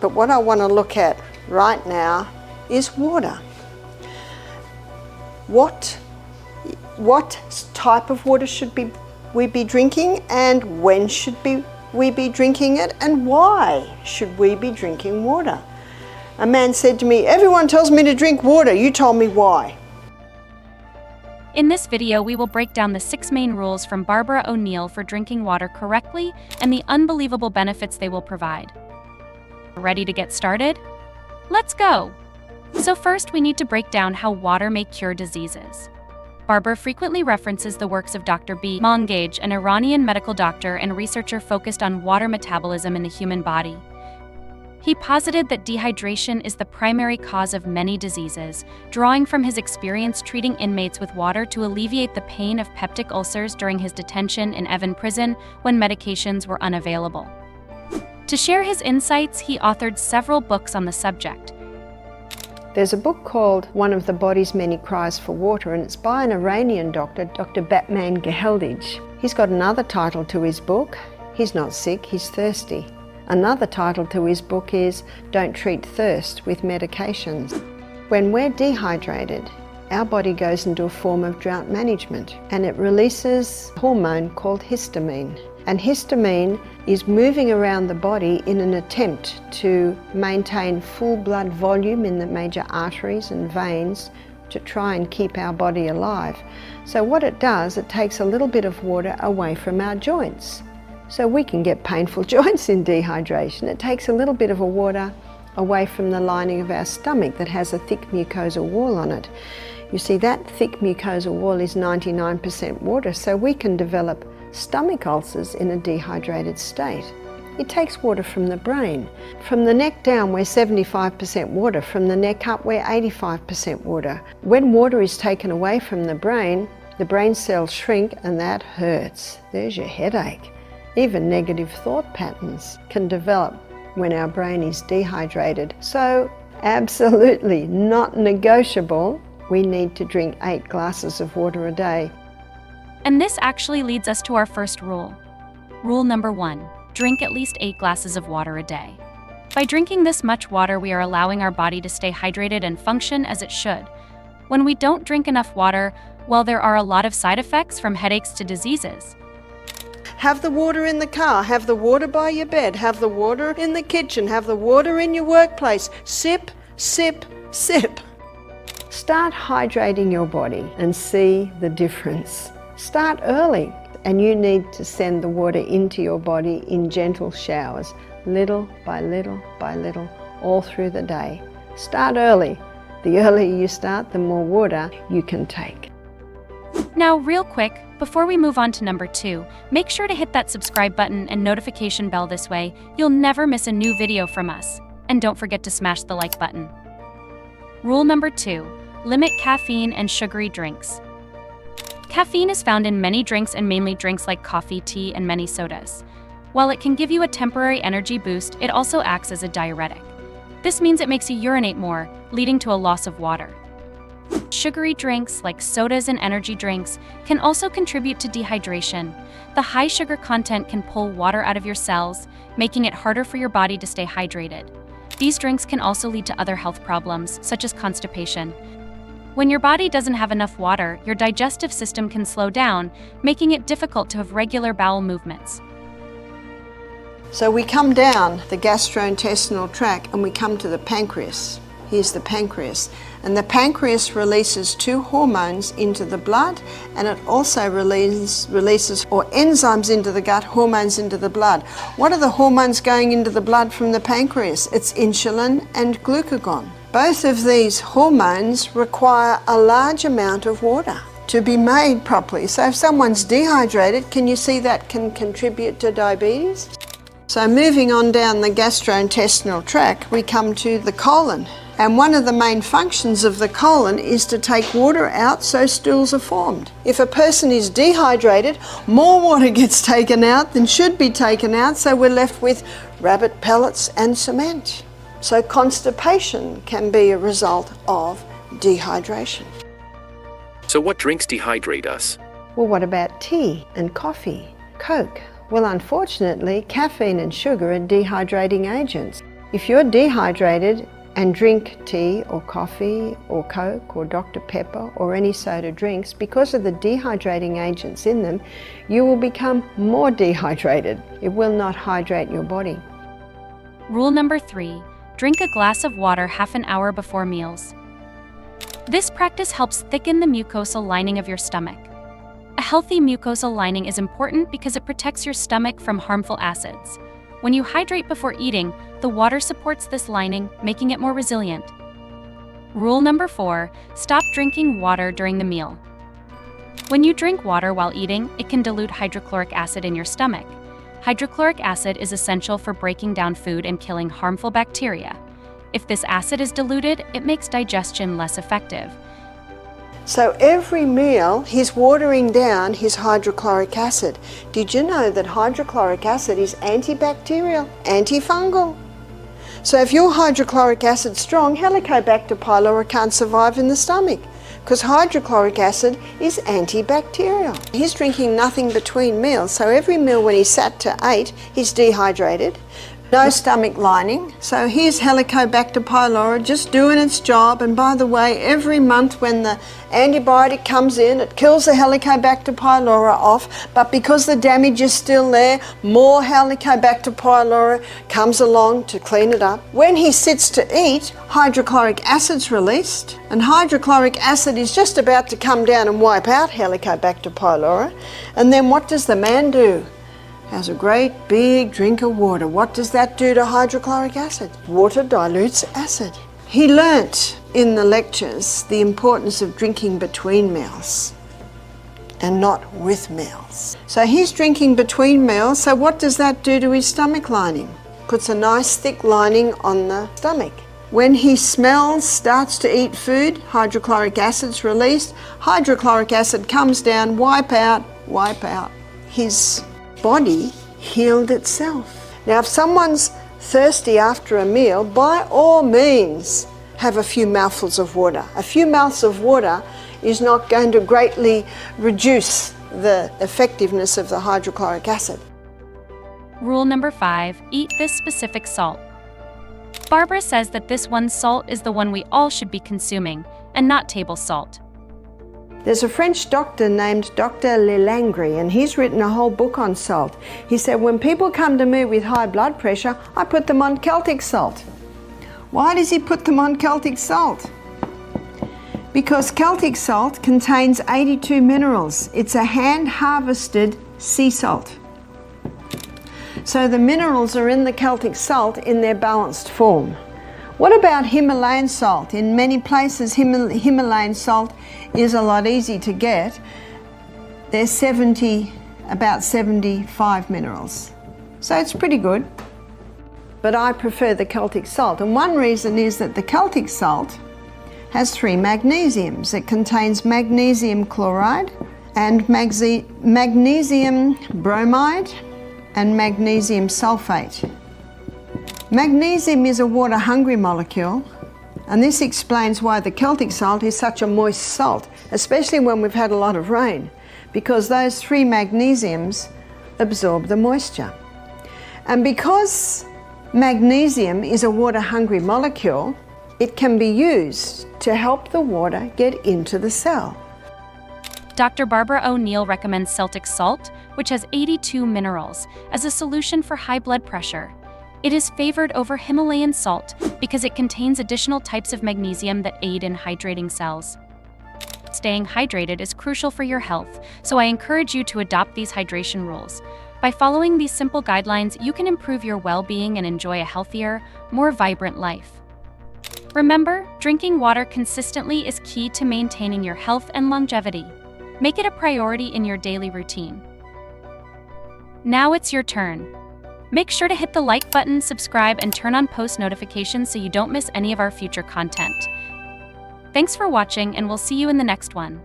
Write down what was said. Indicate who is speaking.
Speaker 1: But what I want to look at right now is water. What type of water should we be drinking, and when should we be drinking it, and why should we be drinking water? A man said to me, "Everyone tells me to drink water, you told me why."
Speaker 2: In this video, we will break down the 6 main rules from Barbara O'Neill for drinking water correctly and the unbelievable benefits they will provide. Ready to get started? Let's go! So first, we need to break down how water may cure diseases. Barbara frequently references the works of Dr. Mangage, an Iranian medical doctor and researcher focused on water metabolism in the human body. He posited that dehydration is the primary cause of many diseases, drawing from his experience treating inmates with water to alleviate the pain of peptic ulcers during his detention in Evin prison when medications were unavailable. To share his insights, he authored several books on the subject.
Speaker 1: There's a book called One of the Body's Many Cries for Water, and it's by an Iranian doctor, Dr. Mangage. He's got another title to his book, He's Not Sick, He's Thirsty. Another title to his book is Don't Treat Thirst with Medications. When we're dehydrated, our body goes into a form of drought management, and it releases a hormone called histamine. And histamine is moving around the body in an attempt to maintain full blood volume in the major arteries and veins to try and keep our body alive. So what it does, it takes a little bit of water away from our joints. So we can get painful joints in dehydration. It takes a little bit of water away from the lining of our stomach that has a thick mucosal wall on it. You see, that thick mucosal wall is 99% water, so we can develop stomach ulcers in a dehydrated state. It takes water from the brain. From the neck down, we're 75% water. From the neck up, we're 85% water. When water is taken away from the brain cells shrink, and that hurts. There's your headache. Even negative thought patterns can develop when our brain is dehydrated. So, absolutely not negotiable, we need to drink 8 glasses of water a day.
Speaker 2: And this actually leads us to our first rule. Rule number 1, drink at least 8 glasses of water a day. By drinking this much water, we are allowing our body to stay hydrated and function as it should. When we don't drink enough water, well, there are a lot of side effects from headaches to diseases.
Speaker 1: Have the water in the car, have the water by your bed, have the water in the kitchen, have the water in your workplace. Sip, sip, sip. Start hydrating your body and see the difference. Start early, and you need to send the water into your body in gentle showers, little by little by little, all through the day. Start early. The earlier you start, the more water you can take.
Speaker 2: Now, real quick, before we move on to number 2, make sure to hit that subscribe button and notification bell. This way, you'll never miss a new video from us. And don't forget to smash the like button. Rule number 2, limit caffeine and sugary drinks. Caffeine is found in many drinks, and mainly drinks like coffee, tea, and many sodas. While it can give you a temporary energy boost, it also acts as a diuretic. This means it makes you urinate more, leading to a loss of water. Sugary drinks, like sodas and energy drinks, can also contribute to dehydration. The high sugar content can pull water out of your cells, making it harder for your body to stay hydrated. These drinks can also lead to other health problems, such as constipation. When your body doesn't have enough water, your digestive system can slow down, making it difficult to have regular bowel movements.
Speaker 1: So we come down the gastrointestinal tract and we come to the pancreas. Here's the pancreas. And the pancreas releases 2 hormones into the blood, and it also releases enzymes into the gut, hormones into the blood. What are the hormones going into the blood from the pancreas? It's insulin and glucagon. Both of these hormones require a large amount of water to be made properly. So if someone's dehydrated, can you see that can contribute to diabetes? So moving on down the gastrointestinal tract, we come to the colon. And one of the main functions of the colon is to take water out so stools are formed. If a person is dehydrated, more water gets taken out than should be taken out, so we're left with rabbit pellets and cement. So constipation can be a result of dehydration.
Speaker 3: So what drinks dehydrate us?
Speaker 1: Well, what about tea and coffee, Coke? Well, unfortunately, caffeine and sugar are dehydrating agents. If you're dehydrated and drink tea or coffee or Coke or Dr. Pepper or any soda drinks, because of the dehydrating agents in them, you will become more dehydrated. It will not hydrate your body.
Speaker 2: Rule number 3, drink a glass of water half an hour before meals. This practice helps thicken the mucosal lining of your stomach. A healthy mucosal lining is important because it protects your stomach from harmful acids. When you hydrate before eating, the water supports this lining, making it more resilient. Rule number 4, stop drinking water during the meal. When you drink water while eating, it can dilute hydrochloric acid in your stomach. Hydrochloric acid is essential for breaking down food and killing harmful bacteria. If this acid is diluted, it makes digestion less effective.
Speaker 1: So every meal, he's watering down his hydrochloric acid. Did you know that hydrochloric acid is antibacterial, antifungal? So if your hydrochloric acid's strong, Helicobacter pylori can't survive in the stomach because hydrochloric acid is antibacterial. He's drinking nothing between meals, so every meal when he sat to 8, he's dehydrated. No stomach lining, so here's Helicobacter pylori just doing its job. And by the way, every month when the antibiotic comes in, it kills the Helicobacter pylori off, but because the damage is still there, more Helicobacter pylori comes along to clean it up. When he sits to eat, hydrochloric acid's released, and hydrochloric acid is just about to come down and wipe out Helicobacter pylori. And then what does the man do? Has a great big drink of water. What does that do to hydrochloric acid? Water dilutes acid. He learnt in the lectures the importance of drinking between meals and not with meals. So he's drinking between meals, so what does that do to his stomach lining? Puts a nice thick lining on the stomach. When he smells, starts to eat food, hydrochloric acid's released, hydrochloric acid comes down, wipe out. His body healed itself. Now if someone's thirsty after a meal, by all means have a few mouthfuls of water. A few mouths of water is not going to greatly reduce the effectiveness of the hydrochloric acid.
Speaker 2: Rule number 5, eat this specific salt. Barbara says that this one salt is the one we all should be consuming, and not table salt.
Speaker 1: There's a French doctor named Dr. Lelangre, and he's written a whole book on salt. He said, when people come to me with high blood pressure, I put them on Celtic salt. Why does he put them on Celtic salt? Because Celtic salt contains 82 minerals. It's a hand-harvested sea salt. So the minerals are in the Celtic salt in their balanced form. What about Himalayan salt? In many places, Himalayan salt is a lot easy to get. There's about 75 minerals. So it's pretty good. But I prefer the Celtic salt. And one reason is that the Celtic salt has 3 magnesiums. It contains magnesium chloride and magnesium bromide and magnesium sulfate. Magnesium is a water-hungry molecule, and this explains why the Celtic salt is such a moist salt, especially when we've had a lot of rain, because those 3 magnesiums absorb the moisture. And because magnesium is a water-hungry molecule, it can be used to help the water get into the cell.
Speaker 2: Dr. Barbara O'Neill recommends Celtic salt, which has 82 minerals, as a solution for high blood pressure. It is favored over Himalayan salt because it contains additional types of magnesium that aid in hydrating cells. Staying hydrated is crucial for your health, so I encourage you to adopt these hydration rules. By following these simple guidelines, you can improve your well-being and enjoy a healthier, more vibrant life. Remember, drinking water consistently is key to maintaining your health and longevity. Make it a priority in your daily routine. Now it's your turn. Make sure to hit the like button, subscribe, and turn on post notifications so you don't miss any of our future content. Thanks for watching, and we'll see you in the next one.